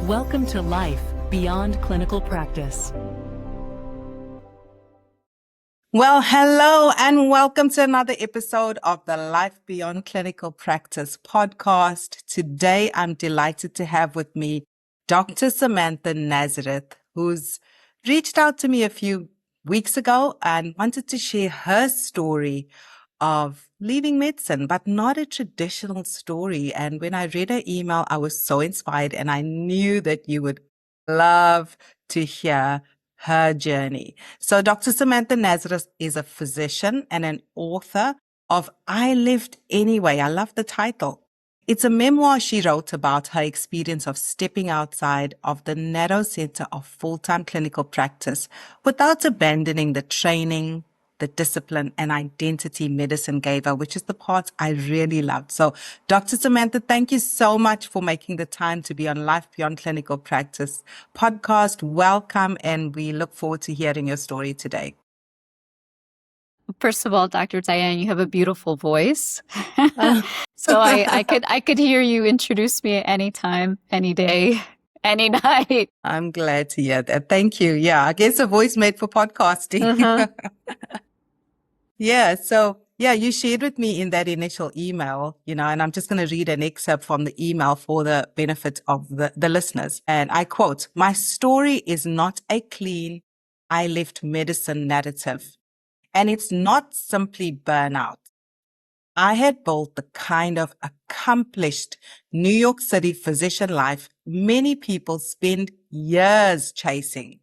Welcome to Life Beyond Clinical Practice. Well, hello and welcome to another episode of the Life Beyond Clinical Practice podcast. Today, I'm delighted to have with me Dr. Samantha Nazareth, who's reached out to me a few weeks ago and wanted to share her story of leaving medicine, but not a traditional story. And when I read her email, I was so inspired and I knew that you would love to hear her journey. So Dr. Samantha Nazareth is a physician and an author of I Lived Anyway. I love the title. It's a memoir she wrote about her experience of stepping outside of the narrow center of full-time clinical practice without abandoning the training, the discipline and identity medicine gave her, which is the part I really loved. So Dr. Samantha, thank you so much for making the time to be on Life Beyond Clinical Practice podcast. Welcome. And we look forward to hearing your story today. First of all, Dr. Diane, you have a beautiful voice. So I could hear you introduce me at any time, any day, any night. I'm glad to hear that. Thank you. Yeah, I guess a voice made for podcasting. Mm-hmm. Yeah. So, you shared with me in that initial email, and I'm just going to read an excerpt from the email for the benefit of the listeners. And I quote, "My story is not a clean, I left medicine narrative, and it's not simply burnout. I had built the kind of accomplished New York City physician life many people spend years chasing.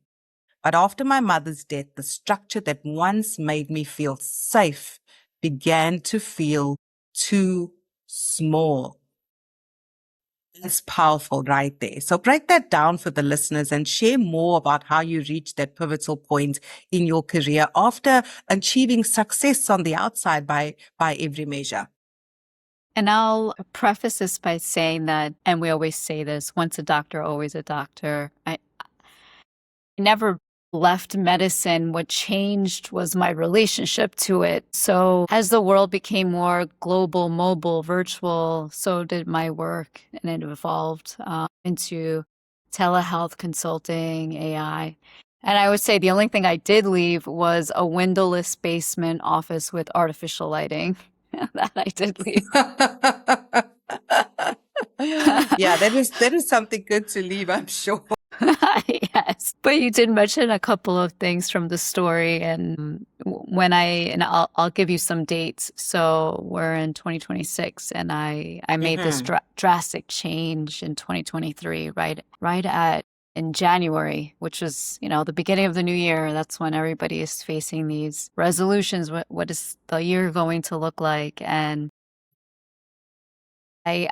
But after my mother's death, the structure that once made me feel safe began to feel too small." That's powerful right there. So break that down for the listeners and share more about how you reached that pivotal point in your career after achieving success on the outside by every measure. And I'll preface this by saying that, and we always say this, once a doctor, always a doctor. I never left medicine. What changed was my relationship to it. So as the world became more global, mobile, virtual, so did my work, and it evolved into telehealth consulting, AI. And I would say the only thing I did leave was a windowless basement office with artificial lighting. That I did leave. Yeah, that is something good to leave, I'm sure. Yes, but you did mention a couple of things from the story, and I'll give you some dates. So we're in 2026, and I made this drastic change in 2023, right in January, which was the beginning of the new year. That's when everybody is facing these resolutions. What is the year going to look like? And I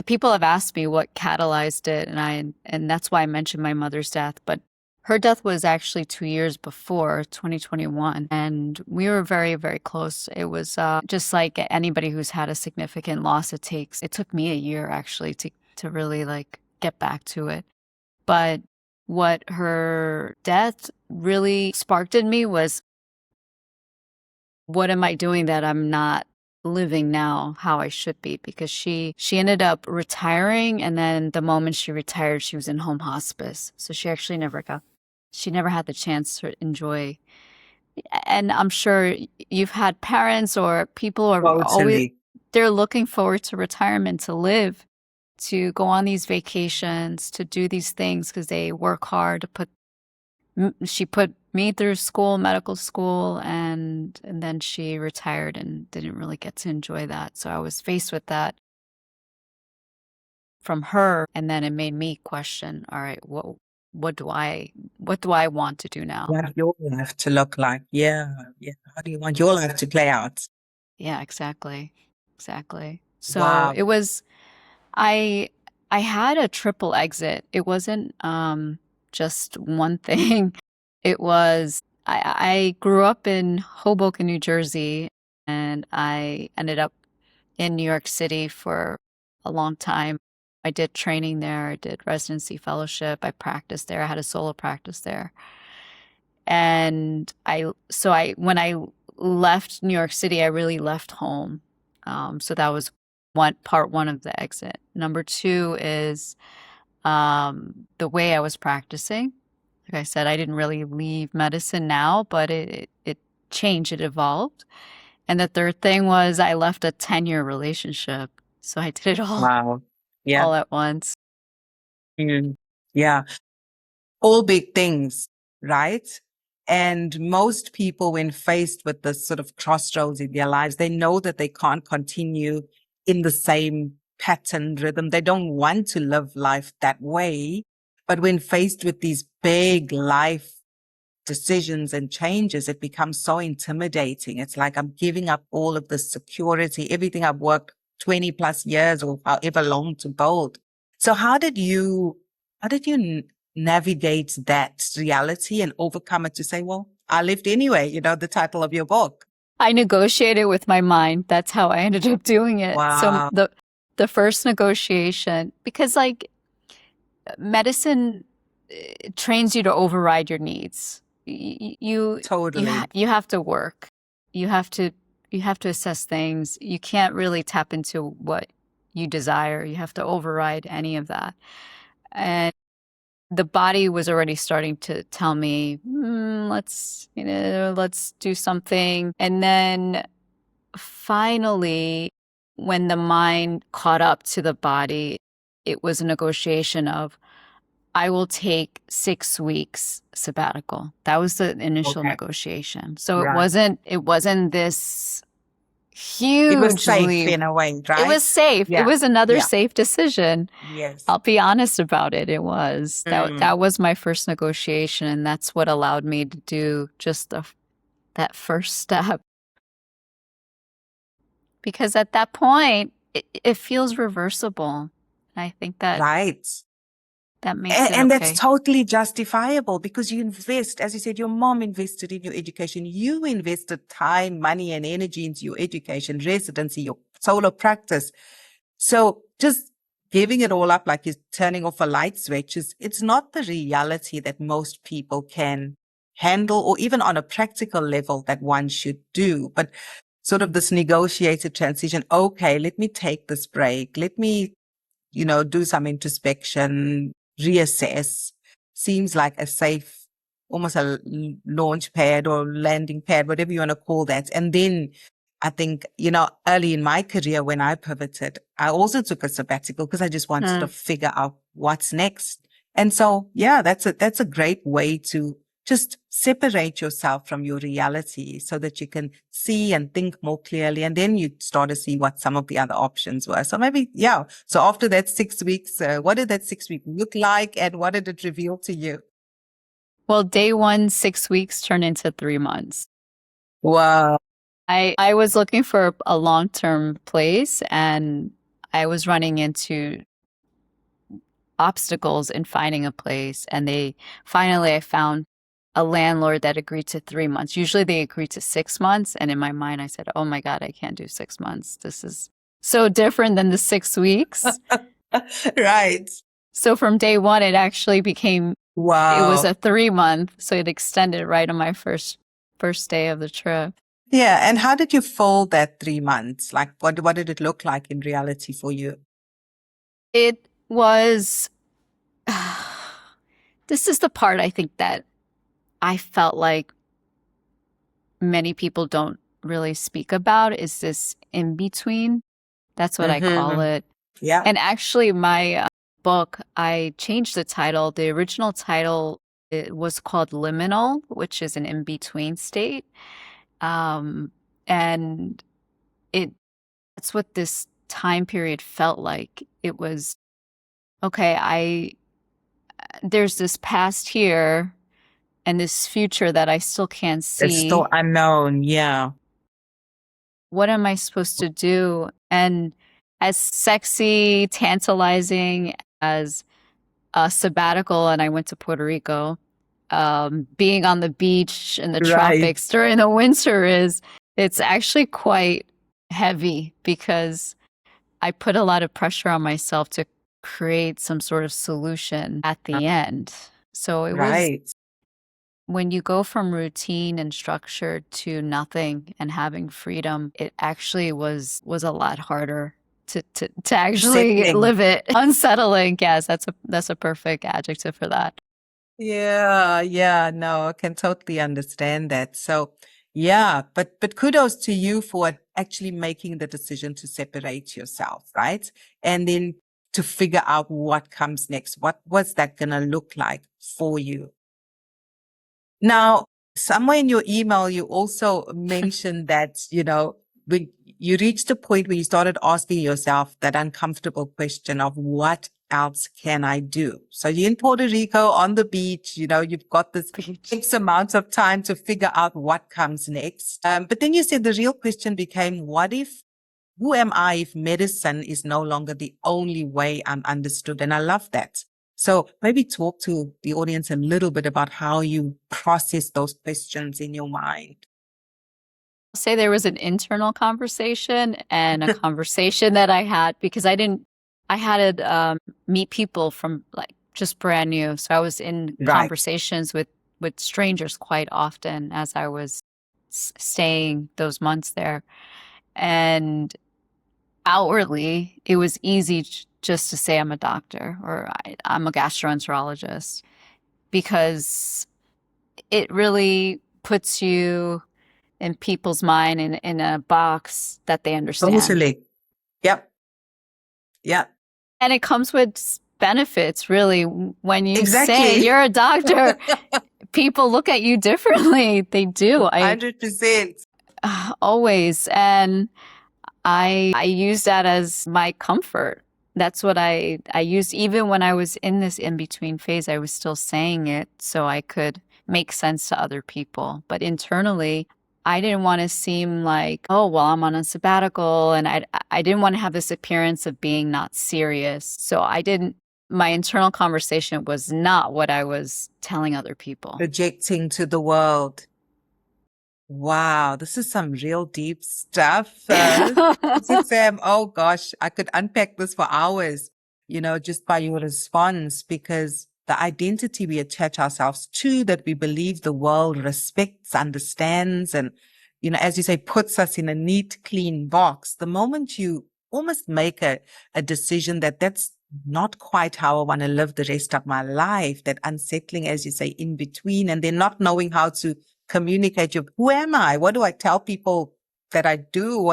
people have asked me what catalyzed it, and that's why I mentioned my mother's death. But her death was actually 2 years before, 2021, and we were very, very close. It was just like anybody who's had a significant loss. It took me a year actually to really like get back to it. But what her death really sparked in me was, what am I doing that I'm not living now how I should be? Because she ended up retiring, and then the moment she retired, she was in home hospice. So she actually never had the chance to enjoy. And I'm sure you've had parents or people are always, they're looking forward to retirement, to live, to go on these vacations, to do these things because they work hard to she put me through medical school, and then she retired and didn't really get to enjoy that. So I was faced with that from her, and then it made me question, all right, what do I want to do now? What your life to look like? Yeah. How do you want your life to play out? Yeah, exactly. So Wow. it was, I had a triple exit. It wasn't just one thing. It was, I grew up in Hoboken, New Jersey, and I ended up in New York City for a long time. I did training there. I did residency fellowship. I practiced there. I had a solo practice there. And when I left New York City, I really left home. So that was part one of the exit. Number two is the way I was practicing. Like I said, I didn't really leave medicine now, but it changed, it evolved. And the third thing was I left a 10-year relationship. So I did it Wow. Yeah. all at once. Mm. Yeah. All big things, right? And most people, when faced with this sort of crossroads in their lives, they know that they can't continue in the same pattern rhythm. They don't want to live life that way. But when faced with these big life decisions and changes, it becomes so intimidating. It's like I'm giving up all of this security, everything I've worked 20 plus years or however long to build. So how did you navigate that reality and overcome it to say, well, I lived anyway, the title of your book. I negotiated with my mind. That's how I ended up doing it. So Wow. the first negotiation, because like medicine trains you to override your needs. Totally. You have to work. You have to assess things. You can't really tap into what you desire. You have to override any of that. And the body was already starting to tell me, let's do something. And then finally, when the mind caught up to the body, it was a negotiation of, I will take 6 weeks sabbatical. That was the initial Okay. negotiation. So Right. it wasn't this It was huge safe leap. in a way, right? It was safe. Yeah. It was another Yeah. safe decision. Yes. I'll be honest about it. It was. Mm. That was my first negotiation, and that's what allowed me to do just that first step. Because at that point, it feels reversible. And I think that Right. that makes it And okay. that's totally justifiable because you invest, as you said, your mom invested in your education. You invested time, money, and energy into your education, residency, your solo practice. So just giving it all up like you're turning off a light switch it's not the reality that most people can handle, or even on a practical level that one should do. But sort of this negotiated transition. Okay, let me take this break. Let me do some introspection, reassess, seems like a safe, almost a launch pad or landing pad, whatever you want to call that. And then I think, early in my career when I pivoted, I also took a sabbatical because I just wanted to figure out what's next. And so, yeah, that's a great way to just separate yourself from your reality so that you can see and think more clearly. And then you start to see what some of the other options were. So maybe, yeah. So after that 6 weeks, what did that 6 week look like and what did it reveal to you? Well, day 1, 6 weeks turned into 3 months. Wow. I was looking for a long-term place, and I was running into obstacles in finding a place. And finally I found a landlord that agreed to 3 months. Usually they agree to 6 months. And in my mind, I said, oh my God, I can't do 6 months. This is so different than the 6 weeks. Right. So from day 1, it actually became, Wow. it was a 3-month. So it extended right on my first day of the trip. Yeah. And how did you fold that 3 months? Like what did it look like in reality for you? It was, this is the part I think that I felt like many people don't really speak about, is this in between. That's what I call it. Yeah. And actually my book, I changed the title. The original title, it was called Liminal, which is an in-between state. And that's what this time period felt like. It was, okay, there's this past here and this future that I still can't see. It's still unknown. Yeah. What am I supposed to do? And as sexy, tantalizing as a sabbatical, and I went to Puerto Rico, being on the beach in the tropics during the winter it's actually quite heavy because I put a lot of pressure on myself to create some sort of solution at the end. So it was, when you go from routine and structure to nothing and having freedom, it actually was a lot harder. to actually Unsettling. live it. Unsettling. Yes, that's a perfect adjective for that. Yeah, no, I can totally understand that. So, yeah, but kudos to you for actually making the decision to separate yourself, right? And then to figure out what comes next. What's that gonna look like for you? Now, somewhere in your email, you also mentioned that, when you reached a point where you started asking yourself that uncomfortable question of what else can I do? So you're in Puerto Rico on the beach, you've got this X amount of time to figure out what comes next. But then you said the real question became, who am I if medicine is no longer the only way I'm understood? And I love that. So maybe talk to the audience a little bit about how you process those questions in your mind. I'll say there was an internal conversation and a conversation that I had because I had to meet people from like just brand new. So I was in Right. conversations with strangers quite often as I was staying those months there. And outwardly, it was easy just to say I'm a doctor or I'm a gastroenterologist because it really puts you in people's mind in a box that they understand. Totally. Yep. Yep. And it comes with benefits, really. When you say Exactly. you're a doctor, people look at you differently. They do. 100%. Always. And I use that as my comfort. That's what I used. Even when I was in this in-between phase, I was still saying it so I could make sense to other people. But internally, I didn't want to seem like, oh, well, I'm on a sabbatical. And I didn't want to have this appearance of being not serious. So my internal conversation was not what I was telling other people. Projecting to the world. Wow, this is some real deep stuff. Sam, oh gosh, I could unpack this for hours, just by your response, because the identity we attach ourselves to, that we believe the world respects, understands, and, as you say, puts us in a neat, clean box. The moment you almost make a decision that that's not quite how I want to live the rest of my life, that unsettling, as you say, in between, and then not knowing how to communicate who am I? What do I tell people that I do?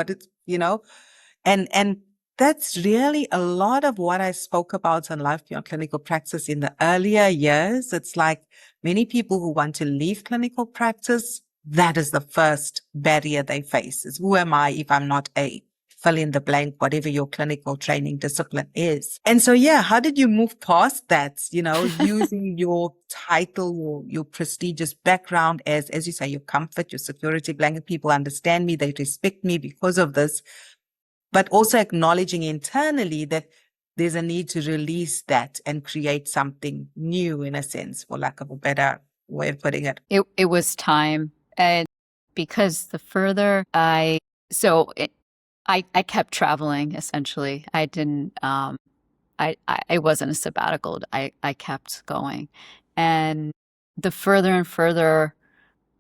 And that's really a lot of what I spoke about on Life Beyond Clinical Practice in the earlier years. It's like many people who want to leave clinical practice, that is the first barrier they face is who am I if I'm not a fill in the blank, whatever your clinical training discipline is. And so, yeah, how did you move past that, using your title, your prestigious background as you say, your comfort, your security blanket? People understand me. They respect me because of this, but also acknowledging internally that there's a need to release that and create something new, in a sense, for lack of a better way of putting it. It was time. And because the further I kept traveling, essentially. I didn't, I wasn't a sabbatical. I kept going. And the further and further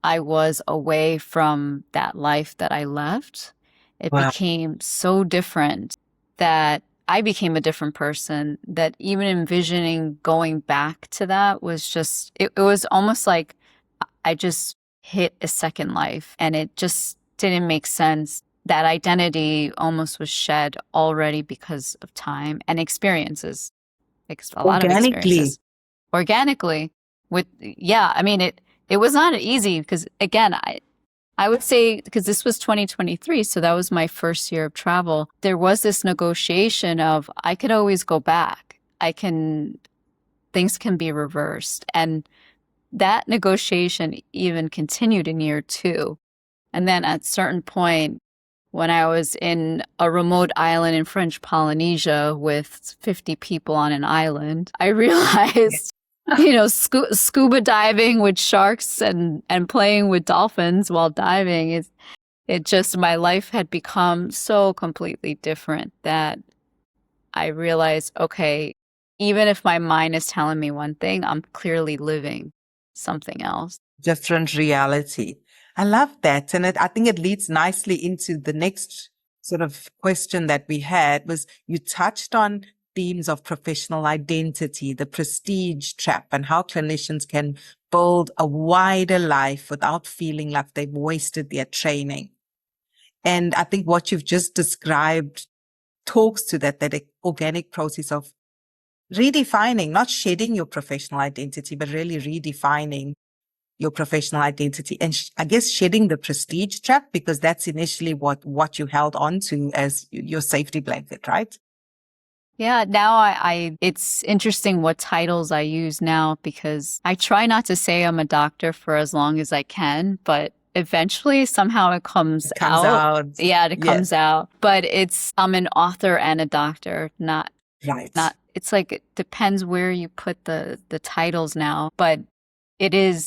I was away from that life that I left, it Wow. became so different that I became a different person, that even envisioning going back to that was just, it was almost like I just hit a second life and it just didn't make sense. That identity almost was shed already because of time and experiences, a lot of experiences. Organically. I mean, it was not easy because, again, I would say, because this was 2023, so that was my first year of travel, there was this negotiation of I could always go back. Things can be reversed. And that negotiation even continued in year 2. And then at a certain point, when I was in a remote island in French Polynesia with 50 people on an island, I realized, scuba diving with sharks and playing with dolphins while diving, my life had become so completely different that I realized, okay, even if my mind is telling me one thing, I'm clearly living something else. Different reality. I love that. And I think it leads nicely into the next sort of question that we had was you touched on themes of professional identity, the prestige trap, and how clinicians can build a wider life without feeling like they've wasted their training. And I think what you've just described talks to that organic process of redefining, not shedding your professional identity, but really redefining your professional identity and I guess shedding the prestige trap, because that's initially what you held on to as your safety blanket, right? Yeah, now it's interesting what titles I use now because I try not to say I'm a doctor for as long as I can, but eventually somehow it comes It comes out. out. Yeah, it Yes. comes out. But I'm an author and a doctor, not Right. it's like it depends where you put the titles now, but it's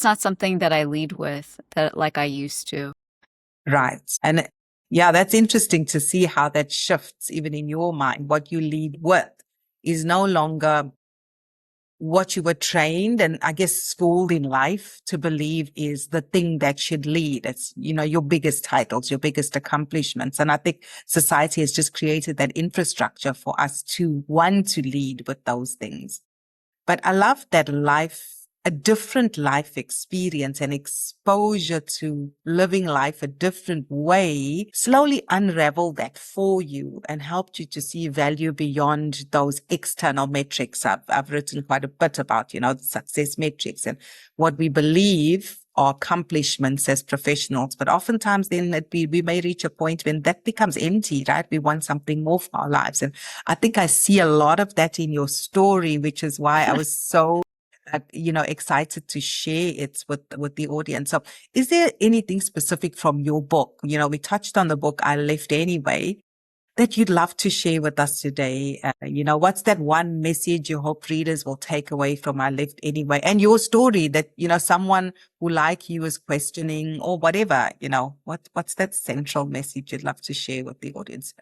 not something that I lead with that like I used to. Right. And yeah, that's interesting to see how that shifts even in your mind. What you lead with is no longer what you were trained and I guess schooled in life to believe is the thing that should lead. It's, your biggest titles, your biggest accomplishments. And I think society has just created that infrastructure for us to want to lead with those things. But I love that a different life experience and exposure to living life a different way slowly unraveled that for you and helped you to see value beyond those external metrics. I've written quite a bit about, the success metrics and what we believe are accomplishments as professionals. But oftentimes then we may reach a point when that becomes empty, right? We want something more for our lives. And I think I see a lot of that in your story, which is why I was so, excited to share it with the audience. So is there anything specific from your book? We touched on the book, I Left Anyway, that you'd love to share with us today? What's that one message you hope readers will take away from I Left Anyway and your story that, someone who like you is questioning or whatever, what's that central message you'd love to share with the audience?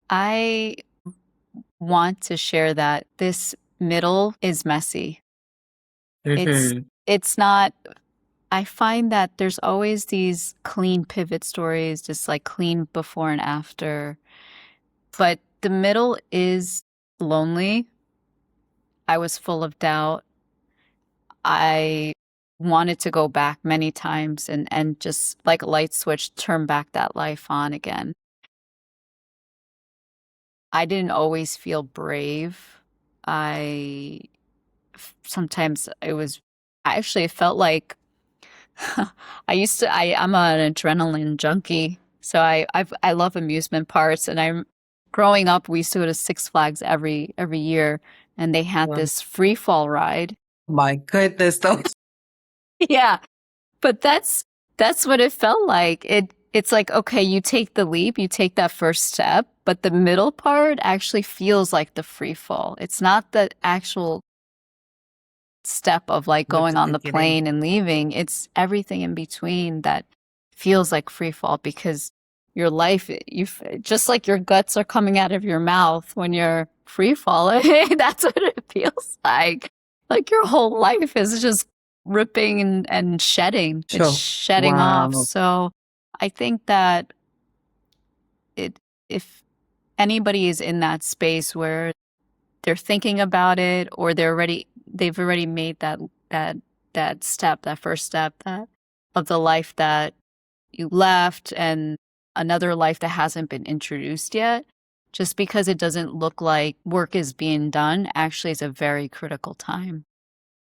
I want to share that this middle is messy. It's not, I find that there's always these clean pivot stories, just like clean before and after. But the middle is lonely. I was full of doubt. I wanted to go back many times and just like a light switch, turn back that life on again. I didn't always feel brave. Sometimes I actually felt like I'm an adrenaline junkie. So I love amusement parks, and growing up, we used to go to Six Flags every year, and they had Wow. this free fall ride. My goodness, those. Yeah, but that's what it felt like. It's like, okay, you take the leap, you take that first step, but the middle part actually feels like the free fall. It's not the actual step of like going on the plane and leaving. It's everything in between that feels like free fall, because your life, just like your guts are coming out of your mouth when you're free falling. That's what it feels like. Like your whole life is just ripping and shedding. Sure. It's shedding Wow. off. So I think that if anybody is in that space where they're thinking about it, or they've already made that step, that first step of the life that you left and another life that hasn't been introduced yet, just because it doesn't look like work is being done, actually is a very critical time.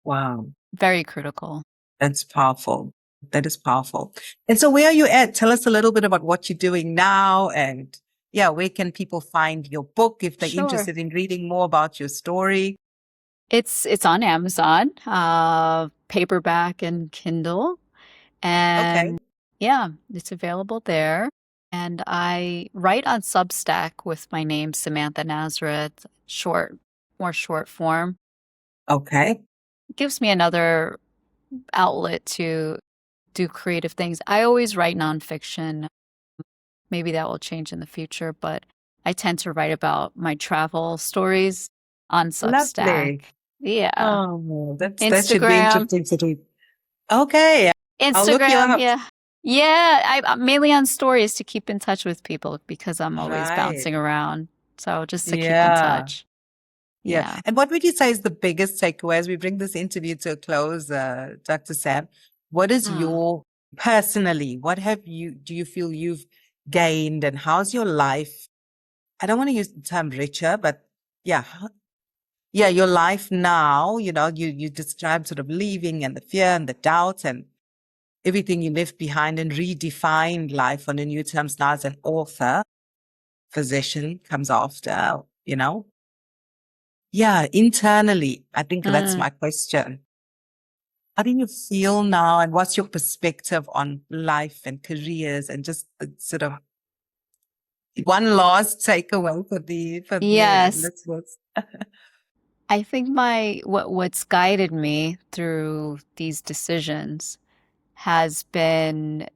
Wow. Very critical. That's powerful. That is powerful. And so where are you at? Tell us a little bit about what you're doing now, and where can people find your book if they're Sure. interested in reading more about your story? It's on Amazon, paperback and Kindle. And Okay. yeah, it's available there. And I write on Substack with my name, Samantha Nazareth, more short form. Okay. It gives me another outlet to do creative things. I always write nonfiction. Maybe that will change in the future, but I tend to write about my travel stories on Substack. Lovely. Yeah. Oh, that should be Instagram. interesting to read. Okay. I'll look you Instagram, up. yeah. I'm mainly on stories to keep in touch with people because I'm always Right. bouncing around. So just to keep in Yeah. touch. Yeah. Yeah. And what would you say is the biggest takeaway as we bring this interview to a close, Dr. Sam? What is Mm. your personally, do you feel you've gained and how's your life? I don't want to use the term richer, but yeah, your life now, you described sort of leaving and the fear and the doubt and everything you left behind and redefined life on a new terms now as an author, physician comes after, Yeah, internally, I think that's Mm. my question. How do you feel now, and what's your perspective on life and careers, and just the sort of one last takeaway for the Yes. listeners? I think what's guided me through these decisions has been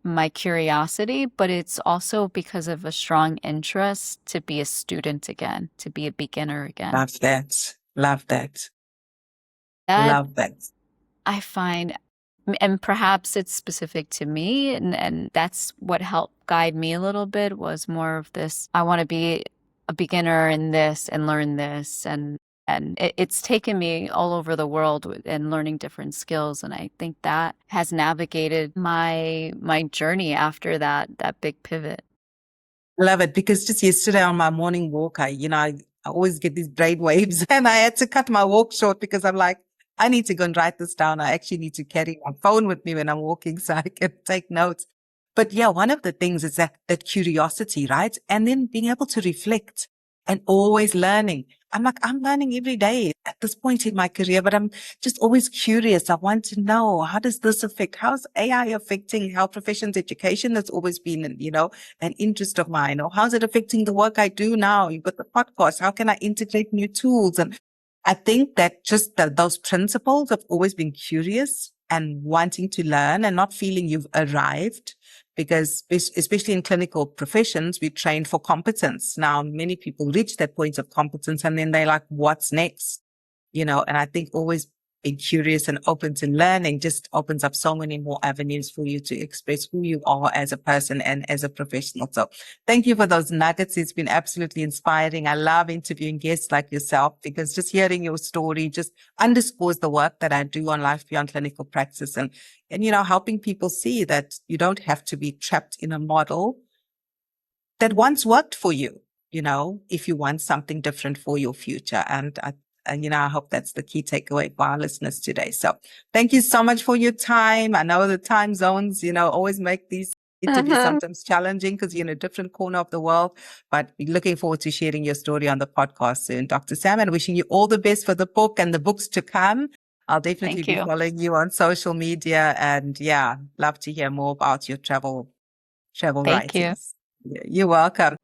my curiosity, but it's also because of a strong interest to be a student again, to be a beginner again. Love that. Love that. That Love that. I find, and perhaps it's specific to me, and that's what helped guide me a little bit was more of this, I want to be a beginner in this and learn this, and it's taken me all over the world and learning different skills, and I think that has navigated my journey after that big pivot. Love it, because just yesterday on my morning walk, I always get these brain waves and I had to cut my walk short because I'm like, I need to go and write this down. I actually need to carry my phone with me when I'm walking so I can take notes. But yeah, one of the things is that curiosity, right? And then being able to reflect and always learning. I'm like, I'm learning every day at this point in my career, but I'm just always curious. I want to know, how does this affect, how's AI affecting health professions education? That's always been, an interest of mine. Or how's it affecting the work I do now? You've got the podcast. How can I integrate new tools? And I think that just those principles of always being curious and wanting to learn and not feeling you've arrived, because especially in clinical professions, we train for competence. Now, many people reach that point of competence and then they're like, what's next? And I think always being curious and open to learning just opens up so many more avenues for you to express who you are as a person and as a professional. So thank you for those nuggets. It's been absolutely inspiring. I love interviewing guests like yourself because just hearing your story just underscores the work that I do on Life Beyond Clinical Practice and helping people see that you don't have to be trapped in a model that once worked for you, if you want something different for your future. And I hope that's the key takeaway for our listeners today. So thank you so much for your time. I know the time zones, always make these interviews sometimes challenging because you're in a different corner of the world, but we're looking forward to sharing your story on the podcast soon, Dr. Sam, and wishing you all the best for the book and the books to come. I'll definitely Thank be you. following you on social media and love to hear more about your travel Thank you. writings. You're welcome.